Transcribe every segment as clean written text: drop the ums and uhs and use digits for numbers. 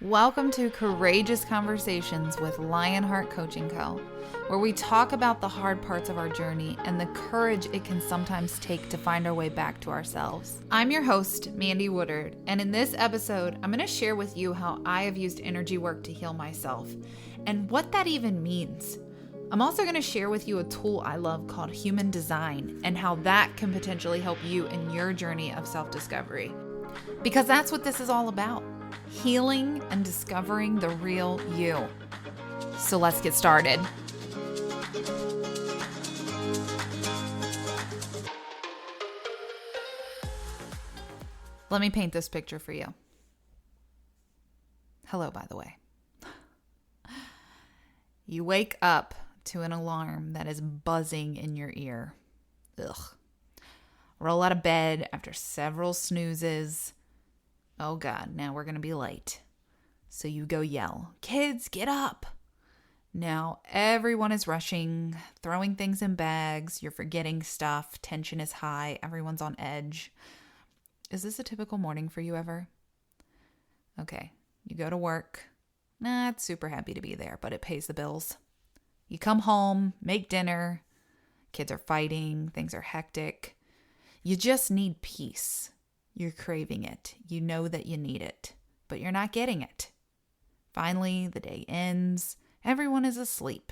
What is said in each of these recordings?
Welcome to Courageous Conversations with Lionheart Coaching Co., where we talk about the hard parts of our journey and the courage it can sometimes take to find our way back to ourselves. I'm your host, Mandie Woodard, and in this episode, I'm going to share with you how I have used energy work to heal myself and what that even means. I'm also going to share with you a tool I love called human design and how that can potentially help you in your journey of self-discovery. Because that's what this is all about. Healing and discovering the real you. So let's get started. Let me paint this picture for you. Hello, by the way. You wake up to an alarm that is buzzing in your ear. Ugh. Roll out of bed after several snoozes. Oh God, now we're going to be late. So you go yell, "Kids, get up." Now everyone is rushing, throwing things in bags. You're forgetting stuff. Tension is high. Everyone's on edge. Is this a typical morning for you ever? Okay, you go to work. Not super happy to be there, but it pays the bills. You come home, make dinner. Kids are fighting. Things are hectic. You just need peace. You're craving it. You know that you need it, but you're not getting it. Finally, the day ends. Everyone is asleep.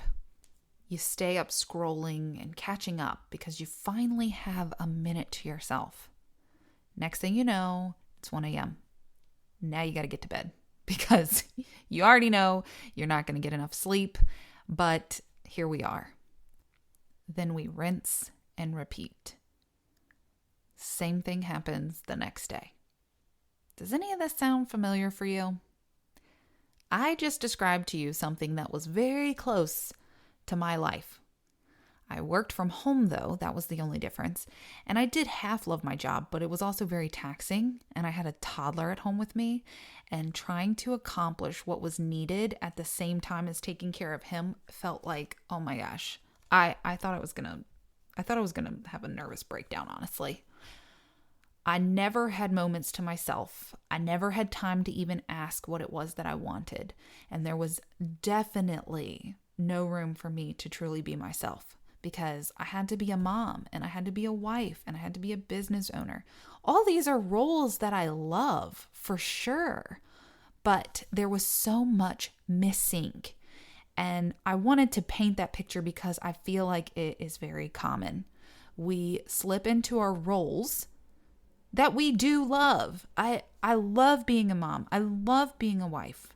You stay up scrolling and catching up because you finally have a minute to yourself. Next thing you know, it's 1 a.m. Now you got to get to bed because you already know you're not going to get enough sleep, but here we are. Then we rinse and repeat. Same thing happens the next day. Does any of this sound familiar for you? I just described to you something that was very close to my life. I worked from home though, that was the only difference. And I did half love my job, but it was also very taxing. And I had a toddler at home with me, and trying to accomplish what was needed at the same time as taking care of him felt like, oh my gosh, I thought I was gonna have a nervous breakdown, honestly. I never had moments to myself. I never had time to even ask what it was that I wanted. And there was definitely no room for me to truly be myself because I had to be a mom and I had to be a wife and I had to be a business owner. All these are roles that I love for sure, but there was so much missing. And I wanted to paint that picture because I feel like it is very common. We slip into our roles that we do love. I love being a mom. I love being a wife.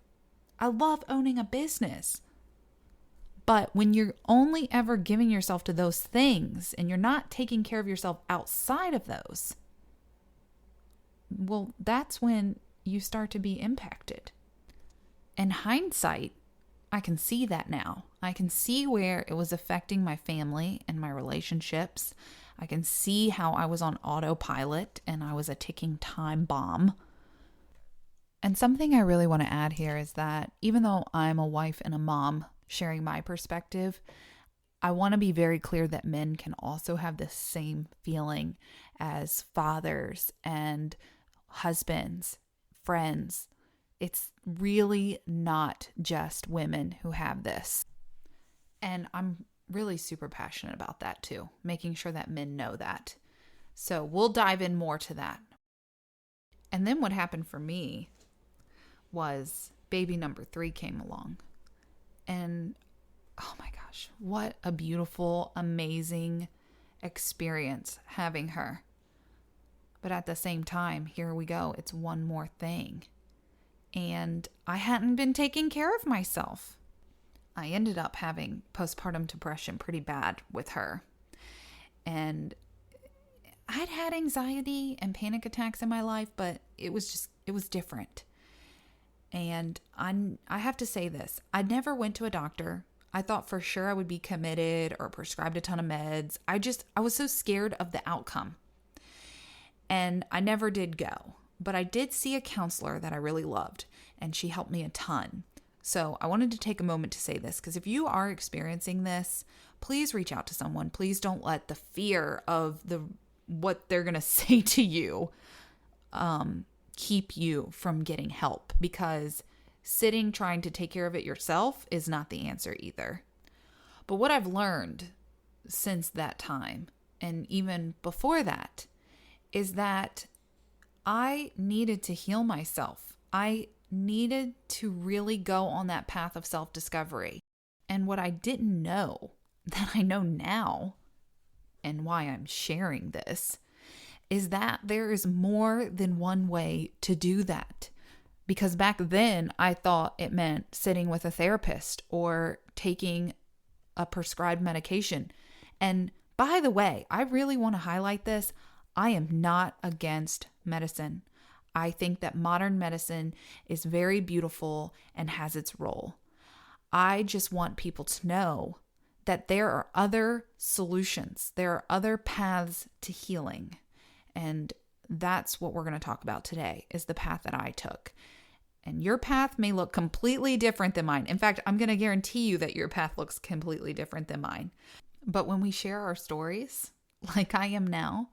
I love owning a business. But when you're only ever giving yourself to those things and you're not taking care of yourself outside of those, well, that's when you start to be impacted. In hindsight, I can see that now. I can see where it was affecting my family and my relationships. I can see how I was on autopilot and I was a ticking time bomb. And something I really want to add here is that even though I'm a wife and a mom sharing my perspective, I want to be very clear that men can also have the same feeling as fathers and husbands, friends. It's really not just women who have this. And I'm really super passionate about that too, making sure that men know that. So we'll dive in more to that. And then what happened for me was baby number 3 came along. And oh my gosh, what a beautiful, amazing experience having her. But at the same time, here we go. It's one more thing. And I hadn't been taking care of myself. I ended up having postpartum depression pretty bad with her. And I'd had anxiety and panic attacks in my life, but it was different. And I have to say this. I never went to a doctor. I thought for sure I would be committed or prescribed a ton of meds. I was so scared of the outcome. And I never did go. But I did see a counselor that I really loved, and she helped me a ton. So I wanted to take a moment to say this, because if you are experiencing this, please reach out to someone. Please don't let the fear of what they're going to say to you keep you from getting help, because Sitting trying to take care of it yourself is not the answer either. But what I've learned since that time, and even before that, is that I needed to heal myself. I needed to really go on that path of self-discovery. And what I didn't know, that I know now, and why I'm sharing this, is that there is more than one way to do that. Because back then, I thought it meant sitting with a therapist or taking a prescribed medication. And by the way, I really want to highlight this. I am not against medicine. I think that modern medicine is very beautiful and has its role. I just want people to know that there are other solutions. There are other paths to healing. And that's what we're going to talk about today, is the path that I took. And your path may look completely different than mine. In fact, I'm going to guarantee you that your path looks completely different than mine. But when we share our stories, like I am now,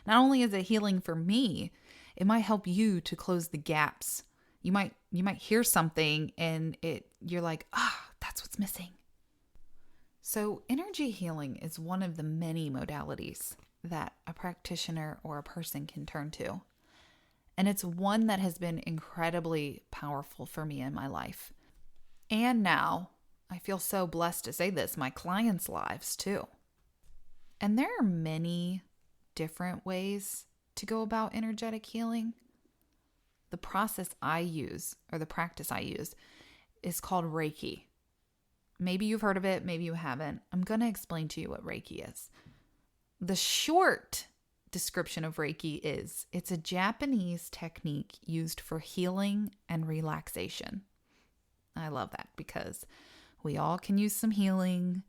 not only is it healing for me, it might help you to close the gaps. You might hear something and you're like, that's what's missing. So energy healing is one of the many modalities that a practitioner or a person can turn to. And it's one that has been incredibly powerful for me in my life. And now, I feel so blessed to say this, my clients' lives too. And there are many different ways to go about energetic healing. The process I use, or the practice I use, is called Reiki. Maybe you've heard of it, maybe you haven't. I'm going to explain to you what Reiki is. The short description of Reiki is, it's a Japanese technique used for healing and relaxation. I love that because we all can use some healing.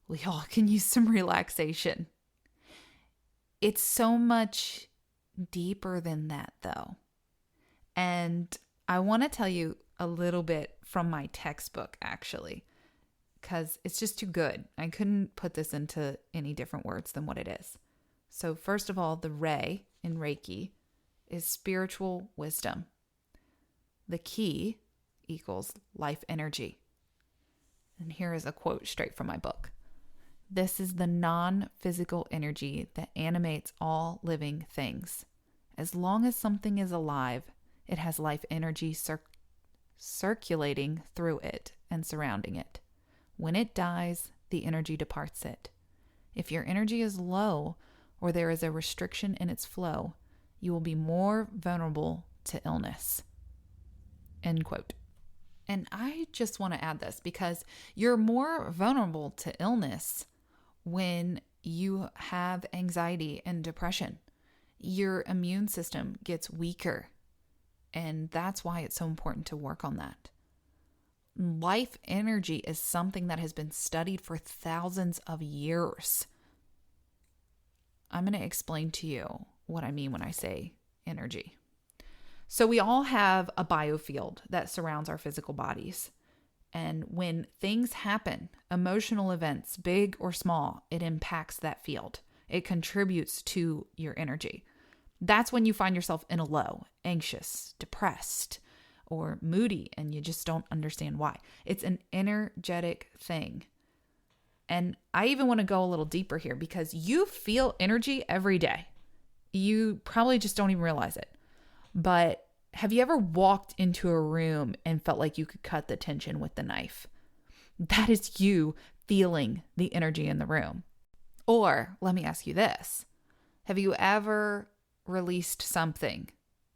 We all can use some relaxation. It's so much deeper than that though. And I want to tell you a little bit from my textbook actually, because it's just too good. I couldn't put this into any different words than what it is. So first of all, the Rei in Reiki is spiritual wisdom. The Ki equals life energy. And here is a quote straight from my book. This is the non-physical energy that animates all living things. As long as something is alive, it has life energy circulating through it and surrounding it. When it dies, the energy departs it. If your energy is low or there is a restriction in its flow, you will be more vulnerable to illness. End quote. And I just want to add this because you're more vulnerable to illness when you have anxiety and depression. Your immune system gets weaker, and that's why it's so important to work on that. Life energy is something that has been studied for thousands of years. I'm going to explain to you what I mean when I say energy. So we all have a biofield that surrounds our physical bodies. And when things happen, emotional events, big or small, it impacts that field. It contributes to your energy. That's when you find yourself in a low, anxious, depressed, or moody, and you just don't understand why. It's an energetic thing. And I even want to go a little deeper here because you feel energy every day. You probably just don't even realize it. But have you ever walked into a room and felt like you could cut the tension with the knife? That is you feeling the energy in the room. Or let me ask you this. Have you ever released something?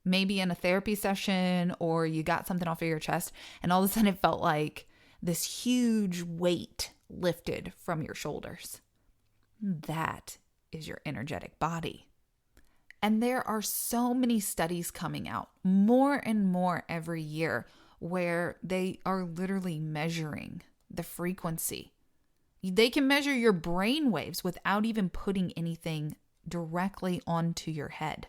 Maybe in a therapy session, or you got something off of your chest and all of a sudden it felt like this huge weight lifted from your shoulders. That is your energetic body. And there are so many studies coming out, more and more every year, where they are literally measuring the frequency. They can measure your brain waves without even putting anything directly onto your head.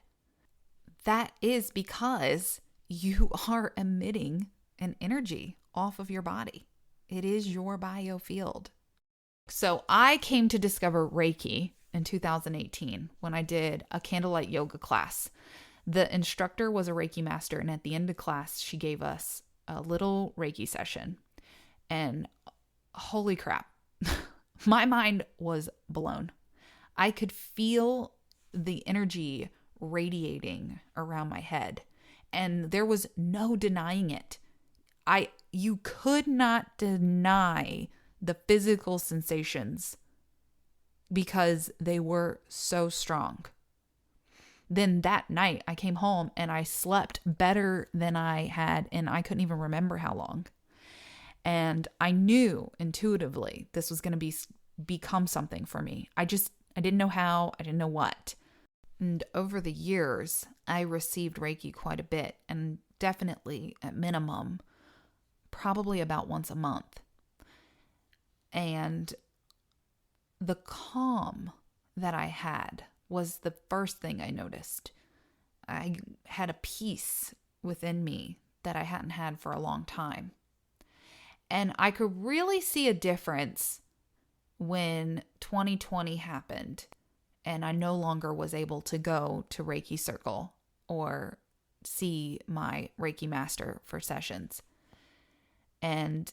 That is because you are emitting an energy off of your body. It is your biofield. So I came to discover Reiki in 2018 when I did a candlelight yoga class. The instructor was a Reiki master, and at the end of class, she gave us a little Reiki session, and holy crap, my mind was blown. I could feel the energy radiating around my head, and there was no denying it. You could not deny the physical sensations because they were so strong. Then that night I came home and I slept better than I had, and I couldn't even remember how long. And I knew intuitively this was going to become something for me. I didn't know how, I didn't know what. And over the years, I received Reiki quite a bit, and definitely at minimum, probably about once a month. And the calm that I had was the first thing I noticed. I had a peace within me that I hadn't had for a long time. And I could really see a difference when 2020 happened and I no longer was able to go to Reiki Circle or see my Reiki master for sessions. And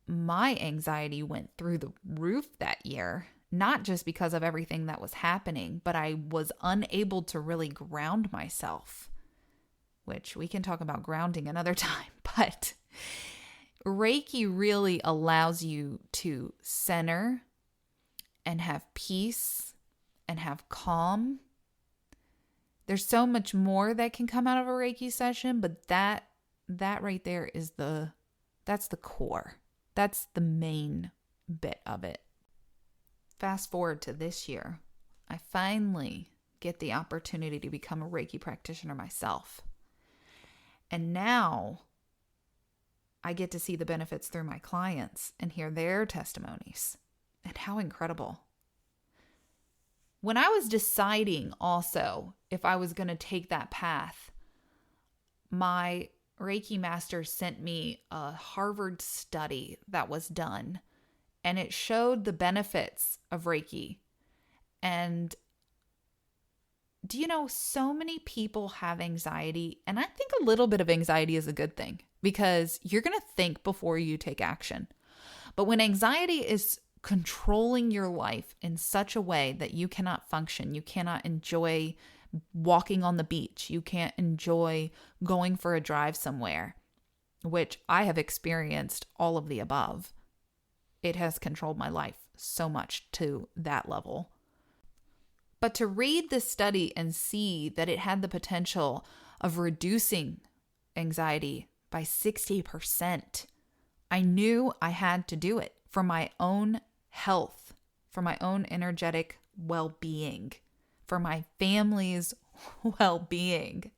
my anxiety went through the roof that year, not just because of everything that was happening, but I was unable to really ground myself, which we can talk about grounding another time. But Reiki really allows you to center and have peace and have calm. There's so much more that can come out of a Reiki session, but that right there is that's the core. That's the main bit of it. Fast forward to this year, I finally get the opportunity to become a Reiki practitioner myself. And now I get to see the benefits through my clients and hear their testimonies. And how incredible. When I was deciding also if I was going to take that path, my Reiki master sent me a Harvard study that was done, and it showed the benefits of Reiki. And do you know, so many people have anxiety, and I think a little bit of anxiety is a good thing because you're going to think before you take action. But when anxiety is controlling your life in such a way that you cannot function, you cannot enjoy walking on the beach, you can't enjoy going for a drive somewhere, which I have experienced all of the above. It has controlled my life so much to that level. But to read this study and see that it had the potential of reducing anxiety by 60%, I knew I had to do it for my own health, for my own energetic well-being, for my family's well-being.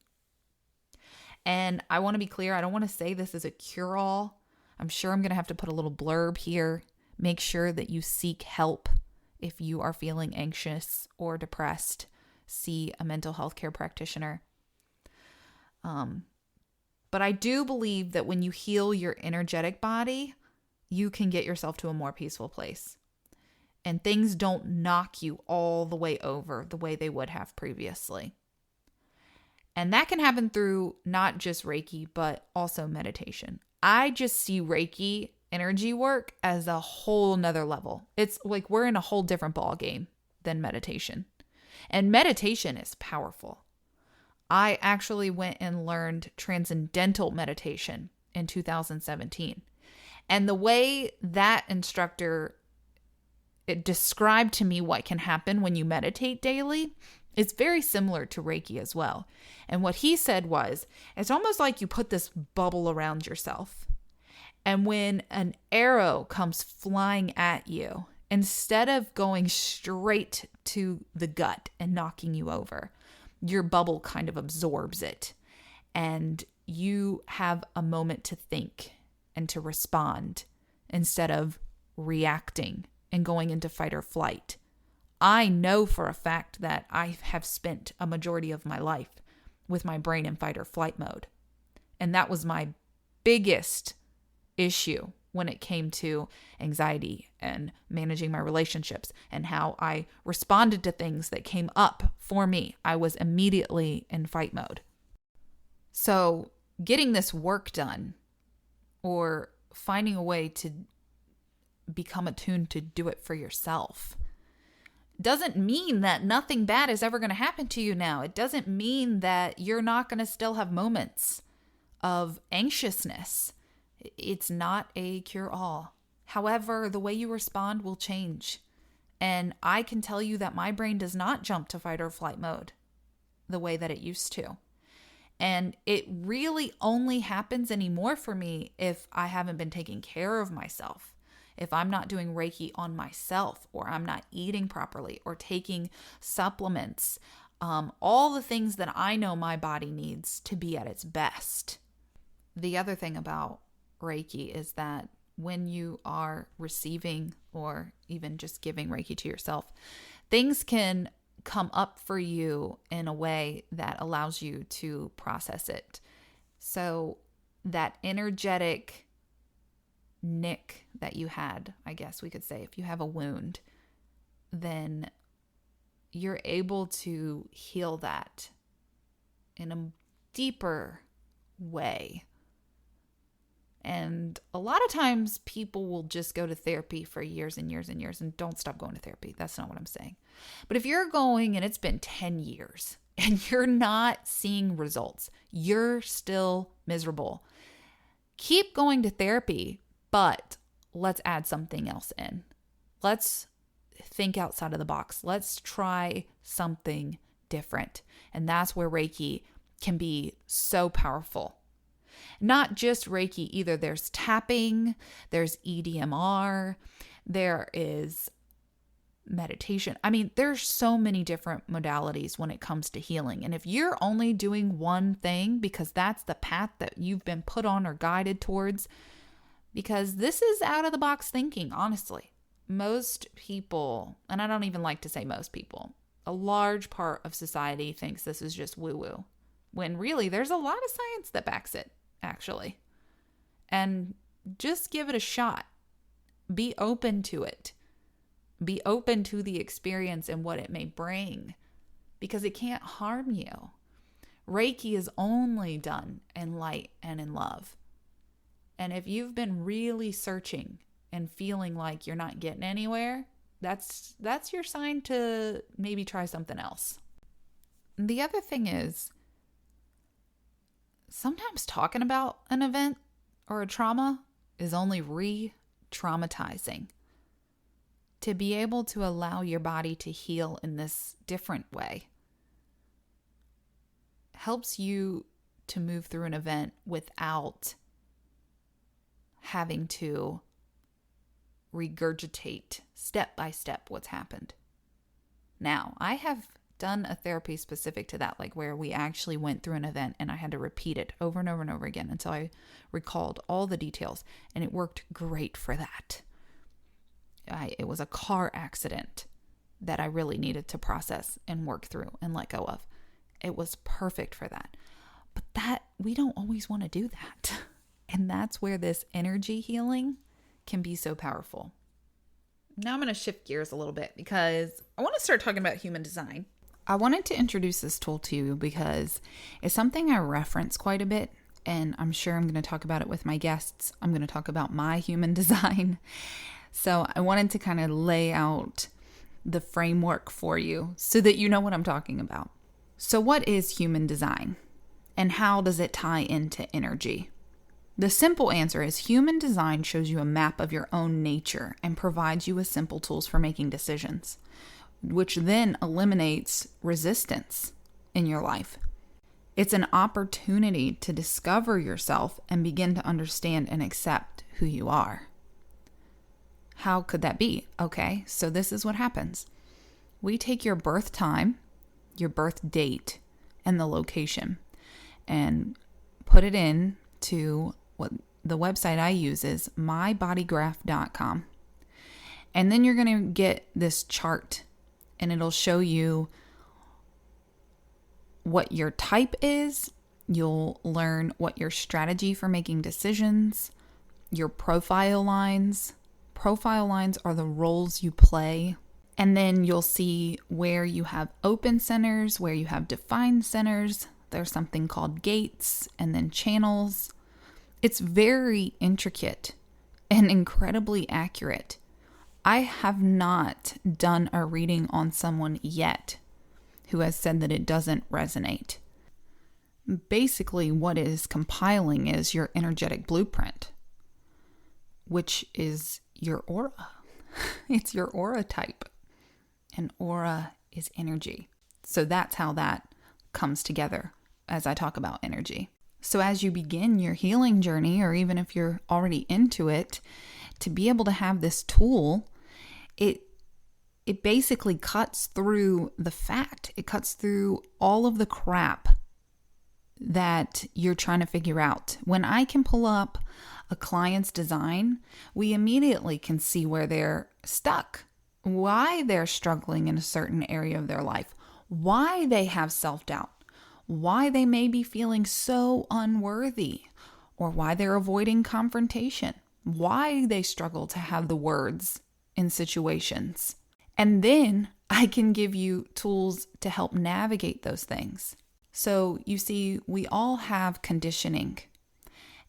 And I want to be clear, I don't want to say this is a cure-all. I'm sure I'm going to have to put a little blurb here. Make sure that you seek help if you are feeling anxious or depressed. See a mental health care practitioner. But I do believe that when you heal your energetic body, you can get yourself to a more peaceful place. And things don't knock you all the way over the way they would have previously. And that can happen through not just Reiki, but also meditation. I just see Reiki energy work as a whole nother level. It's like we're in a whole different ball game than meditation. And meditation is powerful. I actually went and learned transcendental meditation in 2017. And the way that instructor described to me what can happen when you meditate daily is very similar to Reiki as well. And what he said was, it's almost like you put this bubble around yourself. And when an arrow comes flying at you, instead of going straight to the gut and knocking you over, your bubble kind of absorbs it. And you have a moment to think and to respond instead of reacting and going into fight or flight. I know for a fact that I have spent a majority of my life with my brain in fight or flight mode. And that was my biggest issue when it came to anxiety and managing my relationships and how I responded to things that came up for me. I was immediately in fight mode. So getting this work done or finding a way to become attuned to do it for yourself. Doesn't mean that nothing bad is ever going to happen to you now. It doesn't mean that you're not going to still have moments of anxiousness. It's not a cure-all. However, the way you respond will change. And I can tell you that my brain does not jump to fight or flight mode the way that it used to. And it really only happens anymore for me if I haven't been taking care of myself. If I'm not doing Reiki on myself, or I'm not eating properly, or taking supplements, all the things that I know my body needs to be at its best. The other thing about Reiki is that when you are receiving or even just giving Reiki to yourself, things can come up for you in a way that allows you to process it. So that energetic nick that you had, I guess we could say, if you have a wound, then you're able to heal that in a deeper way. And a lot of times people will just go to therapy for years and years and years and don't stop going to therapy. That's not what I'm saying. But if you're going and it's been 10 years and you're not seeing results, you're still miserable, keep going to therapy, but let's add something else in. Let's think outside of the box. Let's try something different. And that's where Reiki can be so powerful. Not just Reiki either. There's tapping, there's EDMR, there is meditation. I mean, there's so many different modalities when it comes to healing. And if you're only doing one thing because that's the path that you've been put on or guided towards, because this is out of the box thinking, honestly. Most people, and I don't even like to say most people, a large part of society thinks this is just woo-woo, when really there's a lot of science that backs it, actually. And just give it a shot. Be open to it. Be open to the experience and what it may bring, because it can't harm you. Reiki is only done in light and in love. And if you've been really searching and feeling like you're not getting anywhere, that's your sign to maybe try something else. The other thing is, sometimes talking about an event or a trauma is only re-traumatizing. To be able to allow your body to heal in this different way helps you to move through an event without having to regurgitate step by step what's happened. Now, I have done a therapy specific to that, like where we actually went through an event and I had to repeat it over and over and over again until I recalled all the details, and it worked great for that. It was a car accident that I really needed to process and work through and let go of. It was perfect for that. But that we don't always want to do that. And that's where this energy healing can be so powerful. Now I'm going to shift gears a little bit because I want to start talking about human design. I wanted to introduce this tool to you because it's something I reference quite a bit, and I'm sure I'm going to talk about it with my guests. I'm going to talk about my human design. So I wanted to kind of lay out the framework for you so that you know what I'm talking about. So what is human design, and how does it tie into energy? The simple answer is human design shows you a map of your own nature and provides you with simple tools for making decisions, which then eliminates resistance in your life. It's an opportunity to discover yourself and begin to understand and accept who you are. How could that be? Okay, so this is what happens. We take your birth time, your birth date, and the location, and put it in to what the website I use is mybodygraph.com. And then you're going to get this chart, and it'll show you what your type is. You'll learn what your strategy for making decisions, your profile lines. Profile lines are the roles you play. And then you'll see where you have open centers, where you have defined centers. There's something called gates, and then channels. It's very intricate and incredibly accurate. I have not done a reading on someone yet who has said that it doesn't resonate. Basically, what it is compiling is your energetic blueprint, which is your aura. It's your aura type. And aura is energy. So that's how that comes together as I talk about energy. So as you begin your healing journey, or even if you're already into it, to be able to have this tool, it basically cuts through the fact. It cuts through all of the crap that you're trying to figure out. When I can pull up a client's design, we immediately can see where they're stuck, why they're struggling in a certain area of their life, why they have self-doubt, why they may be feeling so unworthy, or why they're avoiding confrontation, why they struggle to have the words in situations. And then I can give you tools to help navigate those things. So you see, we all have conditioning.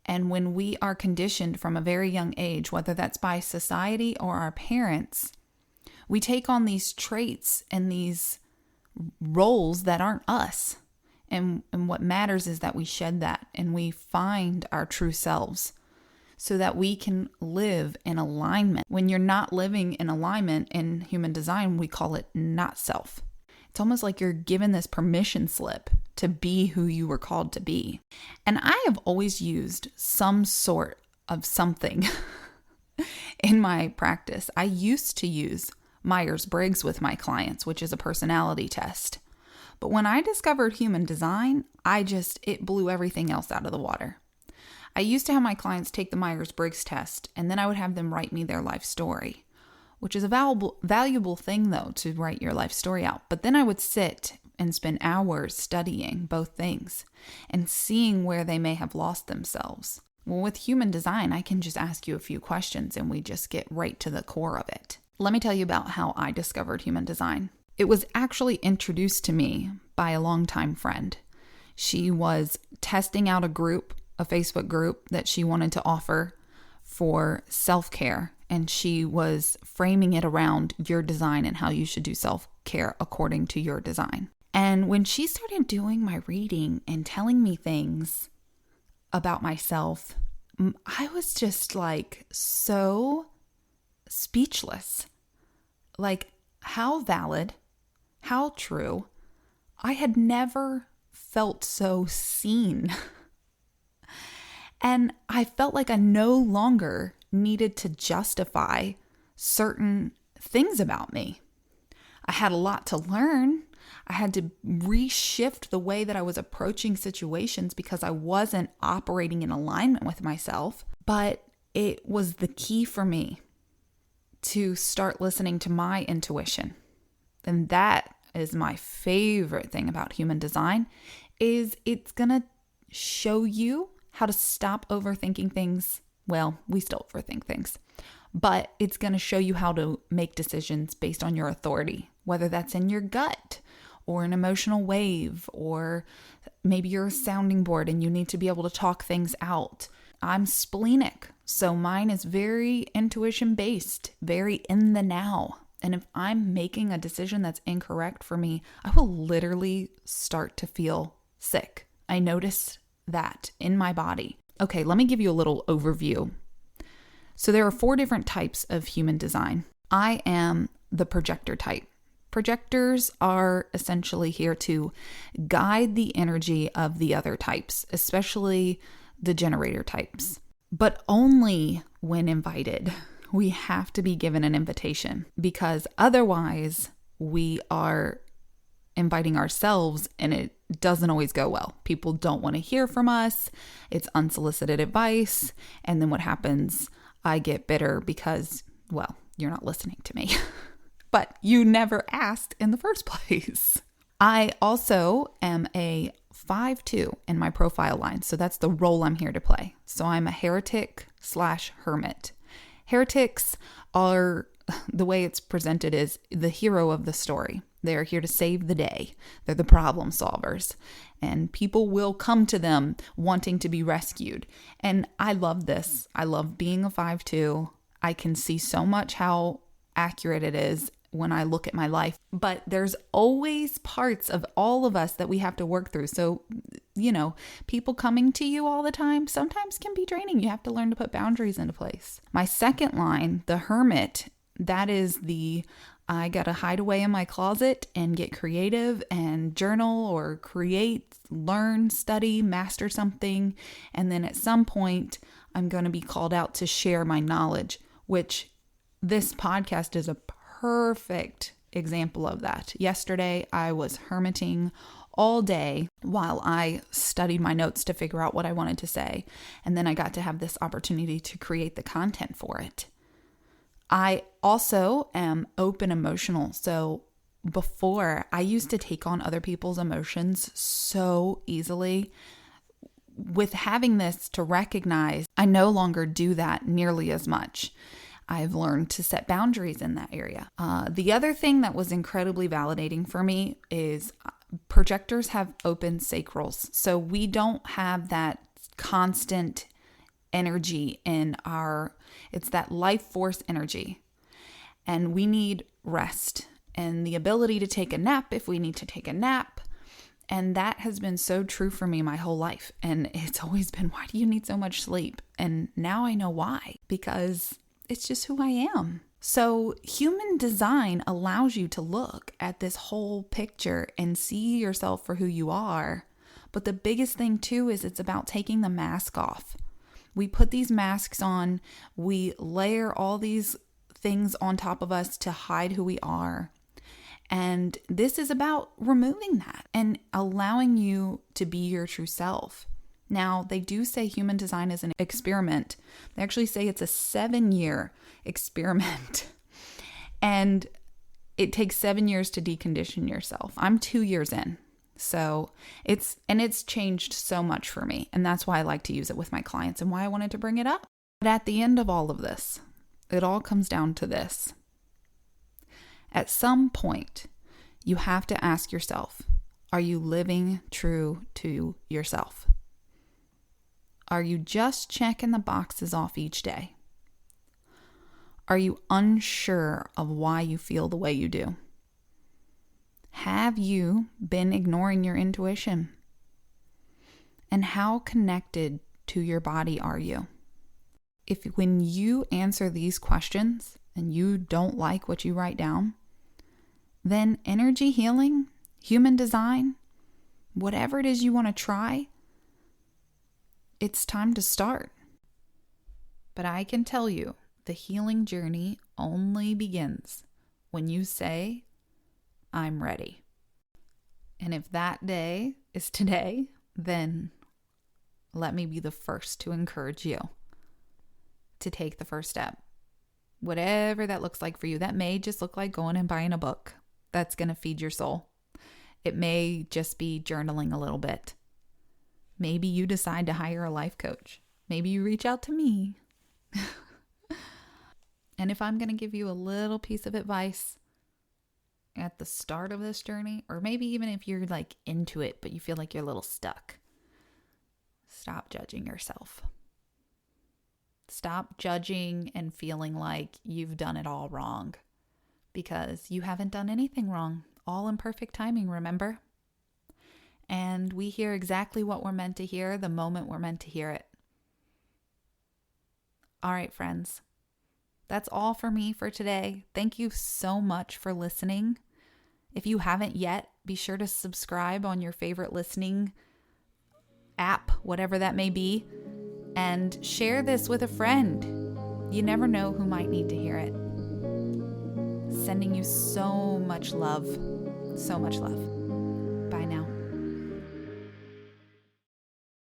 And when we are conditioned from a very young age, whether that's by society or our parents, we take on these traits and these roles that aren't us. And what matters is that we shed that and we find our true selves so that we can live in alignment. When you're not living in alignment in human design, we call it not self. It's almost like you're given this permission slip to be who you were called to be. And I have always used some sort of something in my practice. I used to use Myers-Briggs with my clients, which is a personality test. But when I discovered human design, it blew everything else out of the water. I used to have my clients take the Myers-Briggs test, and then I would have them write me their life story, which is a valuable thing, though, to write your life story out. But then I would sit and spend hours studying both things and seeing where they may have lost themselves. Well, with human design, I can just ask you a few questions and we just get right to the core of it. Let me tell you about how I discovered human design. It was actually introduced to me by a longtime friend. She was testing out a Facebook group that she wanted to offer for self-care. And she was framing it around your design and how you should do self-care according to your design. And when she started doing my reading and telling me things about myself, I was just like so speechless. Like, how valid, how true. I had never felt so seen. And I felt like I no longer needed to justify certain things about me. I had a lot to learn. I had to reshift the way that I was approaching situations because I wasn't operating in alignment with myself. But it was the key for me to start listening to my intuition. And that is my favorite thing about human design, is it's going to show you how to stop overthinking things. Well, we still overthink things, but it's going to show you how to make decisions based on your authority, whether that's in your gut or an emotional wave, or maybe you're a sounding board and you need to be able to talk things out. I'm splenic, so mine is very intuition based, very in the now. And if I'm making a decision that's incorrect for me, I will literally start to feel sick. I notice that in my body. Okay, let me give you a little overview. So there are 4 different types of human design. I am the projector type. Projectors are essentially here to guide the energy of the other types, especially the generator types, but only when invited. We have to be given an invitation, because otherwise we are inviting ourselves and it doesn't always go well. People don't want to hear from us. It's unsolicited advice. And then what happens? I get bitter because, well, you're not listening to me. But you never asked in the first place. I also am a 5-2 in my profile line. So that's the role I'm here to play. So I'm a heretic/hermit. Heretics are, the way it's presented is the hero of the story. They're here to save the day. They're the problem solvers. and people will come to them wanting to be rescued. And I love this. I love being a 5'2". I can see so much how accurate it is when I look at my life, but there's always parts of all of us that we have to work through. So, people coming to you all the time sometimes can be draining. You have to learn to put boundaries into place. My second line, the hermit, that is I got to hide away in my closet and get creative and journal or create, learn, study, master something. And then at some point, I'm going to be called out to share my knowledge, which this podcast is a perfect example of that. Yesterday, I was hermiting all day while I studied my notes to figure out what I wanted to say. And then I got to have this opportunity to create the content for it. I also am open emotional. So before, I used to take on other people's emotions so easily. With having this to recognize, I no longer do that nearly as much. I've learned to set boundaries in that area. The other thing that was incredibly validating for me is projectors have open sacrals. So we don't have that constant energy in it's that life force energy. And we need rest and the ability to take a nap if we need to take a nap. And that has been so true for me my whole life. And it's always been, why do you need so much sleep? And now I know why, because it's just who I am. So human design allows you to look at this whole picture and see yourself for who you are. But the biggest thing too is it's about taking the mask off. We put these masks on, we layer all these things on top of us to hide who we are. And this is about removing that and allowing you to be your true self. Now, they do say human design is an experiment. They actually say it's a 7-year experiment. And it takes 7 years to decondition yourself. I'm 2 years in. So it's changed so much for me. And that's why I like to use it with my clients and why I wanted to bring it up. But at the end of all of this, it all comes down to this. At some point, you have to ask yourself, are you living true to yourself? Are you just checking the boxes off each day? Are you unsure of why you feel the way you do? Have you been ignoring your intuition? And how connected to your body are you? If when you answer these questions and you don't like what you write down, then energy healing, human design, whatever it is you want to try, it's time to start. But I can tell you, the healing journey only begins when you say, I'm ready. And if that day is today, then let me be the first to encourage you to take the first step. Whatever that looks like for you. That may just look like going and buying a book that's going to feed your soul. It may just be journaling a little bit. Maybe you decide to hire a life coach. Maybe you reach out to me. And if I'm going to give you a little piece of advice at the start of this journey, or maybe even if you're like into it, but you feel like you're a little stuck, stop judging yourself. Stop judging and feeling like you've done it all wrong, because you haven't done anything wrong. All in perfect timing, remember? And we hear exactly what we're meant to hear the moment we're meant to hear it. All right, friends. That's all for me for today. Thank you so much for listening. If you haven't yet, be sure to subscribe on your favorite listening app, whatever that may be, and share this with a friend. You never know who might need to hear it. Sending you so much love. So much love. Bye now.